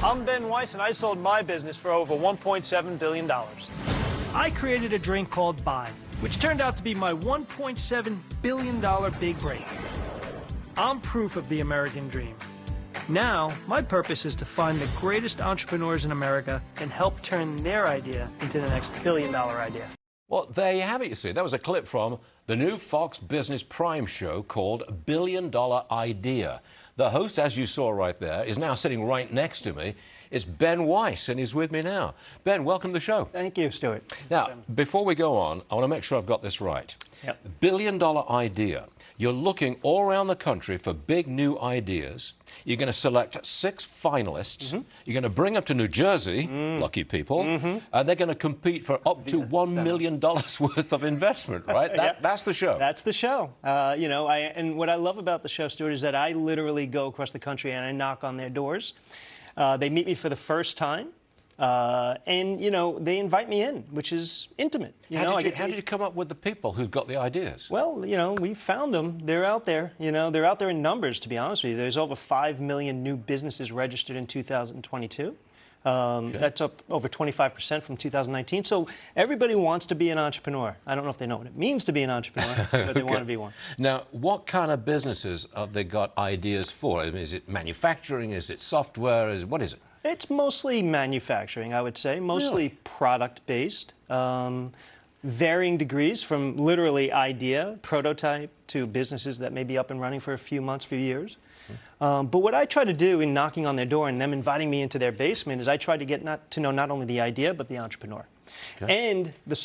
I'm Ben Weiss, and I sold my business for over $1.7 billion. I created a drink called Bai, which turned out to be my $1.7 billion big break. I'm proof of the American dream. Now, my purpose is to find the greatest entrepreneurs in America and help turn their idea into the next billion-dollar idea. Well, there you have it, you see. That was a clip from the new Fox Business Prime show called Billion Dollar Idea. The host, as you saw right there, is now sitting right next to me. It's Ben Weiss, and he's with me now. Ben, welcome to the show. Thank you, Stuart. Now, before we go on, I want to make sure I've got this right. Yep. Billion Dollar Idea. You're looking all around the country for big new ideas. You're going to select 6 finalists. You're going to bring them to New Jersey, lucky people, and they're going to compete for up to $1 million worth of investment, right? That's the show. That's the show. You know, and what I love about the show, Stuart, is that I literally go across the country and I knock on their doors. They meet me for the first time. And, you know, they invite me in, which is intimate. How did you come up with the people who've got the ideas? Well, you know, we found them. They're out there. You know, they're out there in numbers, to be honest with you. There's over 5 million new businesses registered in 2022. That's up over 25% from 2019. So everybody wants to be an entrepreneur. I don't know if they know what it means to be an entrepreneur, but they want to be one. Now, what kind of businesses have they got ideas for? I mean, is it manufacturing? Is it software? What is it? It's mostly manufacturing, I would say, mostly product-based, varying degrees from literally idea, prototype, to businesses that may be up and running for a few months, few years. But what I try to do in knocking on their door and them inviting me into their basement is I try to get to know not only the idea, but the entrepreneur. Okay. And the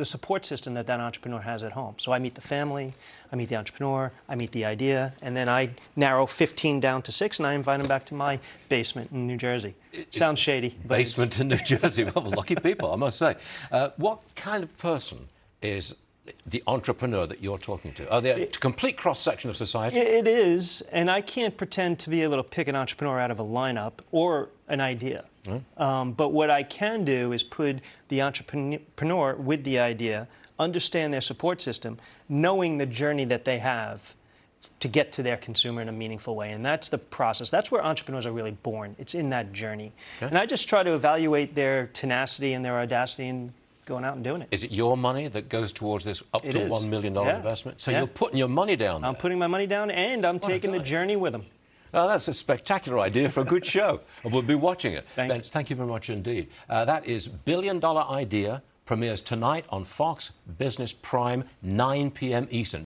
support system that entrepreneur has at home. So I meet the family, I meet the entrepreneur, I meet the idea, and then I narrow 15 down to 6, and I invite them back to my basement in New Jersey. Sounds shady. But basement in New Jersey. Well, lucky people, I must say. What kind of person is the entrepreneur that you're talking to? Are they a complete cross-section of society? It is, and I can't pretend to be able to pick an entrepreneur out of a lineup or an idea. But what I can do is put the entrepreneur with the idea, understand their support system, knowing the journey that they have to get to their consumer in a meaningful way. And that's the process. That's where entrepreneurs are really born. It's in that journey. Okay. And I just try to evaluate their tenacity and their audacity and going out and doing it. Is it your money that goes towards this up to $1 million investment? So you're putting your money down there. I'm putting my money down, and I'm taking the journey with them. Well, that's a spectacular idea for a good show. And we'll be watching it. Ben, thank you very much indeed. That is Billion Dollar Idea, premieres tonight on Fox Business Prime, 9 p.m. Eastern.